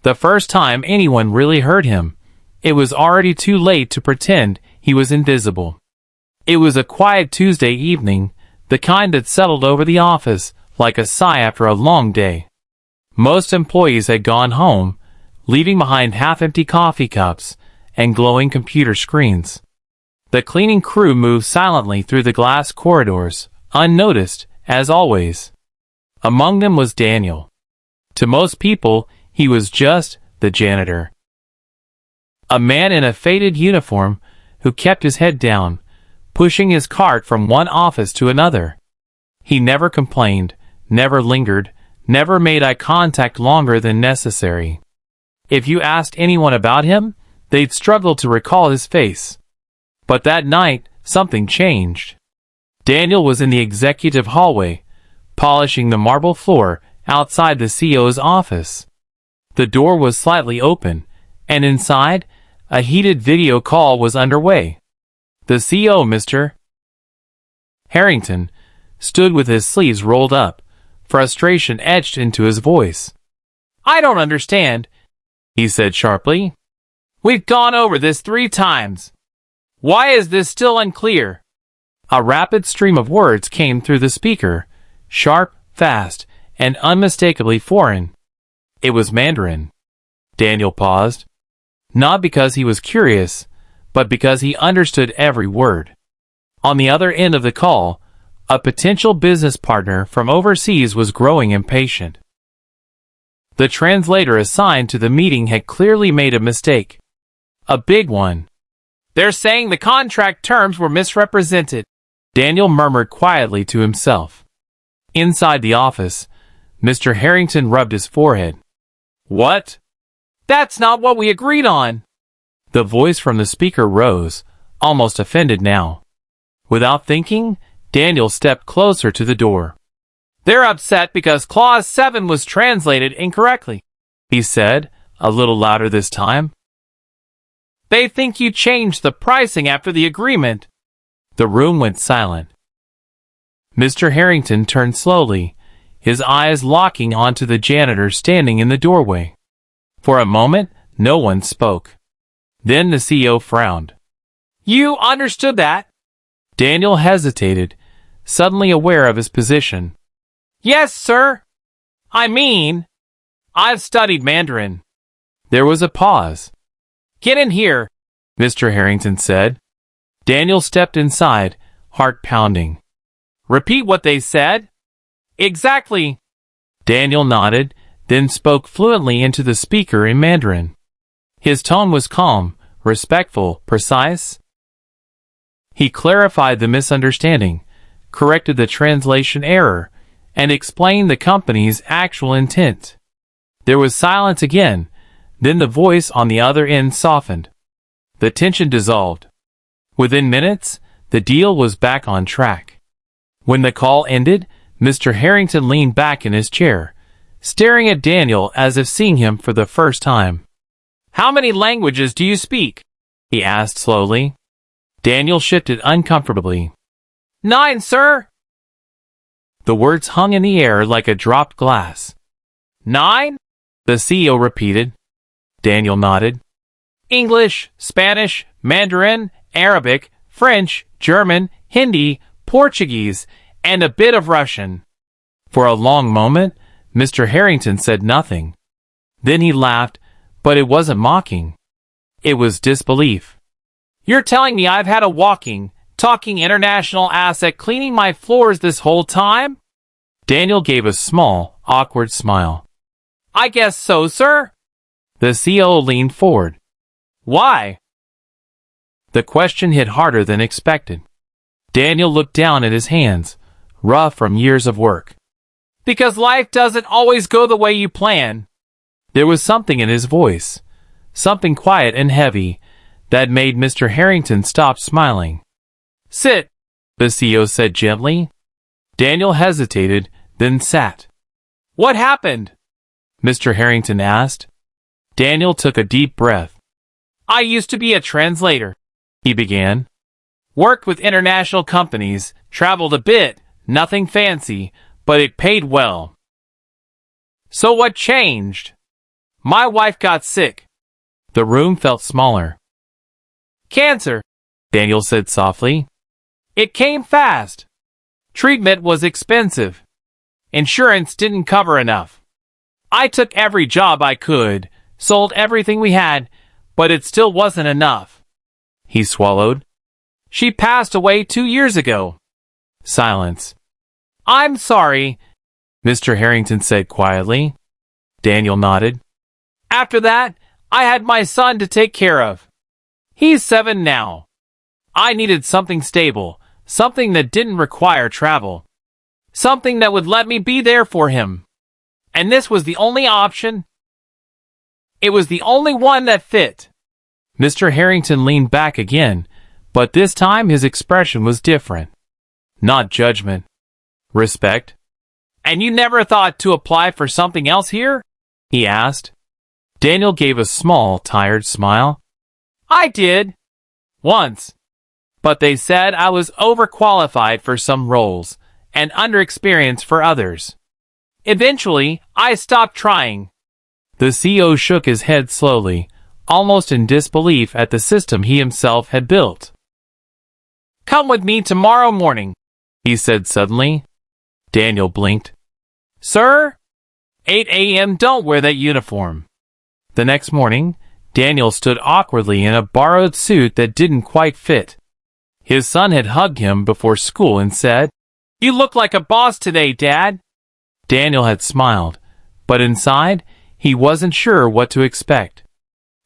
The first time anyone really heard him, it was already too late to pretend he was invisible. It was a quiet Tuesday evening, the kind that settled over the office like a sigh after a long day. Most employees had gone home, leaving behind half-empty coffee cups and glowing computer screens. The cleaning crew moved silently through the glass corridors, unnoticed, as always. Among them was Daniel. To most people, he was just the janitor. A man in a faded uniform who kept his head down, pushing his cart from one office to another. He never complained, never lingered, never made eye contact longer than necessary. If you asked anyone about him, they'd struggle to recall his face. But that night, something changed. Daniel was in the executive hallway, polishing the marble floor outside the CEO's office. The door was slightly open, and inside, a heated video call was underway. The CEO, Mr. Harrington, stood with his sleeves rolled up, frustration etched into his voice. "I don't understand," he said sharply. "We've gone over this 3 times. Why is this still unclear?" A rapid stream of words came through the speaker, sharp, fast, and unmistakably foreign. It was Mandarin. Daniel paused, not because he was curious, but because he understood every word. On the other end of the call, a potential business partner from overseas was growing impatient. The translator assigned to the meeting had clearly made a mistake. A big one. "They're saying the contract terms were misrepresented," Daniel murmured quietly to himself. Inside the office, Mr. Harrington rubbed his forehead. "What? That's not what we agreed on." The voice from the speaker rose, almost offended now. Without thinking, Daniel stepped closer to the door. "They're upset because Clause 7 was translated incorrectly," he said, a little louder this time. "They think you changed the pricing after the agreement." The room went silent. Mr. Harrington turned slowly, his eyes locking onto the janitor standing in the doorway. For a moment, no one spoke. Then the CEO frowned. "You understood that?" Daniel hesitated, suddenly aware of his position. "Yes, sir. I mean, I've studied Mandarin." There was a pause. "Get in here," Mr. Harrington said. Daniel stepped inside, heart pounding. "Repeat what they said?" "Exactly." Daniel nodded, then spoke fluently into the speaker in Mandarin. His tone was calm, respectful, precise. He clarified the misunderstanding, corrected the translation error, and explained the company's actual intent. There was silence again, then the voice on the other end softened. The tension dissolved. Within minutes, the deal was back on track. When the call ended, Mr. Harrington leaned back in his chair, staring at Daniel as if seeing him for the first time. "How many languages do you speak?" he asked slowly. Daniel shifted uncomfortably. "9, sir." The words hung in the air like a dropped glass. "9?" the CEO repeated. Daniel nodded. "English, Spanish, Mandarin, Arabic, French, German, Hindi, Portuguese, and a bit of Russian." For a long moment, Mr. Harrington said nothing. Then he laughed, but it wasn't mocking. It was disbelief. "You're telling me I've had a walking, talking international asset cleaning my floors this whole time?" Daniel gave a small, awkward smile. "I guess so, sir." The CEO leaned forward. "Why?" The question hit harder than expected. Daniel looked down at his hands, rough from years of work. "Because life doesn't always go the way you plan." There was something in his voice, something quiet and heavy, that made Mr. Harrington stop smiling. "Sit," the CEO said gently. Daniel hesitated, then sat. "What happened?" Mr. Harrington asked. Daniel took a deep breath. "I used to be a translator," he began. "Worked with international companies, traveled a bit, nothing fancy, but it paid well." "So what changed?" My wife got sick. The room felt smaller. Cancer, Daniel said softly. It came fast. Treatment was expensive. Insurance didn't cover enough. I took every job I could, sold everything we had, but it still wasn't enough. He swallowed. She passed away 2 years ago. Silence. I'm sorry, Mr. Harrington said quietly. Daniel nodded. After that, I had my son to take care of. He's 7 now. I needed something stable, something that didn't require travel. Something that would let me be there for him. And this was the only option. It was the only one that fit. Mr. Harrington leaned back again, but this time his expression was different. Not judgment. Respect. And you never thought to apply for something else here? He asked. Daniel gave a small, tired smile. I did. Once. But they said I was overqualified for some roles and underexperienced for others. Eventually, I stopped trying. The CEO shook his head slowly, almost in disbelief at the system he himself had built. Come with me tomorrow morning, he said suddenly. Daniel blinked. Sir? 8 a.m. Don't wear that uniform. The next morning, Daniel stood awkwardly in a borrowed suit that didn't quite fit. His son had hugged him before school and said, You look like a boss today, Dad. Daniel had smiled, but inside, he wasn't sure what to expect.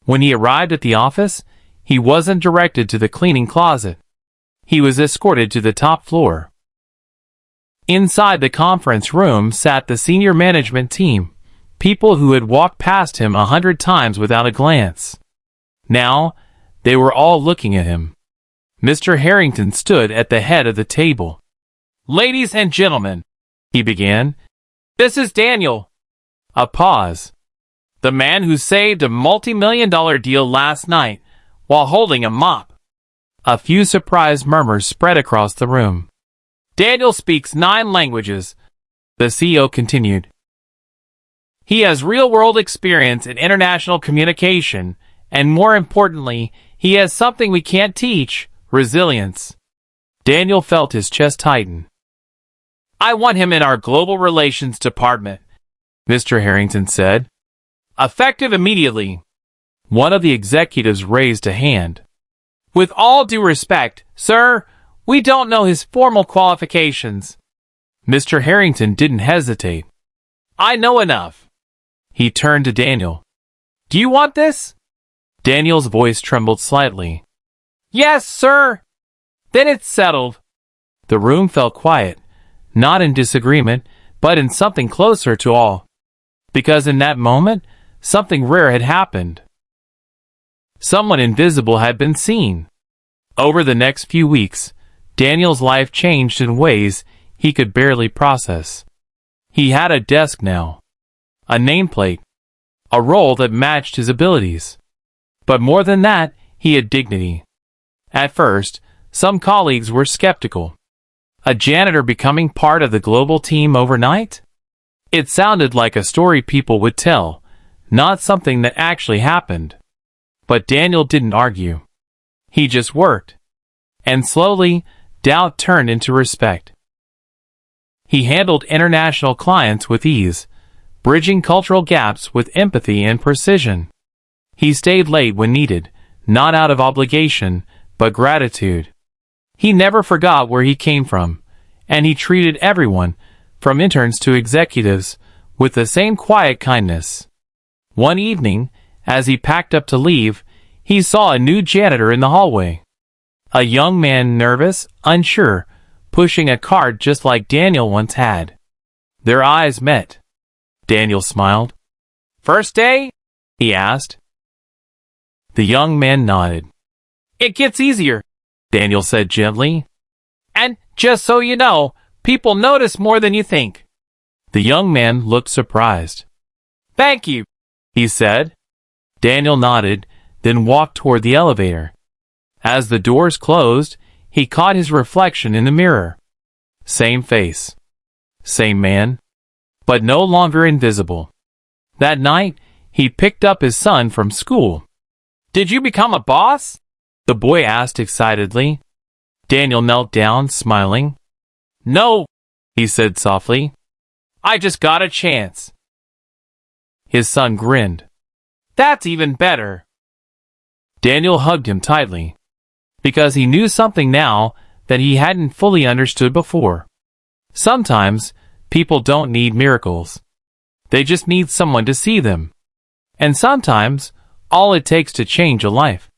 When he arrived at the office, he wasn't directed to the cleaning closet. He was escorted to the top floor. Inside the conference room sat the senior management team, people who had walked past him 100 times without a glance. Now, they were all looking at him. Mr. Harrington stood at the head of the table. Ladies and gentlemen, he began, this is Daniel. A pause. The man who saved a multi-million-dollar deal last night while holding a mop. A few surprised murmurs spread across the room. Daniel speaks 9 languages, the CEO continued. He has real-world experience in international communication, and more importantly, he has something we can't teach, resilience. Daniel felt his chest tighten. I want him in our global relations department, Mr. Harrington said. Effective immediately. One of the executives raised a hand. With all due respect, sir, we don't know his formal qualifications. Mr. Harrington didn't hesitate. I know enough. He turned to Daniel. Do you want this? Daniel's voice trembled slightly. Yes, sir. Then it's settled. The room fell quiet, not in disagreement, but in something closer to awe. Because in that moment, something rare had happened. Someone invisible had been seen. Over the next few weeks, Daniel's life changed in ways he could barely process. He had a desk now, a nameplate, a role that matched his abilities. But more than that, he had dignity. At first, some colleagues were skeptical. A janitor becoming part of the global team overnight? It sounded like a story people would tell, not something that actually happened. But Daniel didn't argue. He just worked. And slowly, doubt turned into respect. He handled international clients with ease, bridging cultural gaps with empathy and precision. He stayed late when needed, not out of obligation, but gratitude. He never forgot where he came from, and he treated everyone, from interns to executives, with the same quiet kindness. One evening, as he packed up to leave, he saw a new janitor in the hallway. A young man, nervous, unsure, pushing a cart just like Daniel once had. Their eyes met. Daniel smiled. First day? He asked. The young man nodded. It gets easier, Daniel said gently. And, just so you know, people notice more than you think. The young man looked surprised. Thank you, he said. Daniel nodded, then walked toward the elevator. As the doors closed, he caught his reflection in the mirror. Same face. Same man. But no longer invisible. That night, he picked up his son from school. "Did you become a boss?" the boy asked excitedly. Daniel knelt down, smiling. "No," he said softly. "I just got a chance." His son grinned. "That's even better." Daniel hugged him tightly, because he knew something now that he hadn't fully understood before. Sometimes, people don't need miracles. They just need someone to see them. And sometimes, all it takes to change a life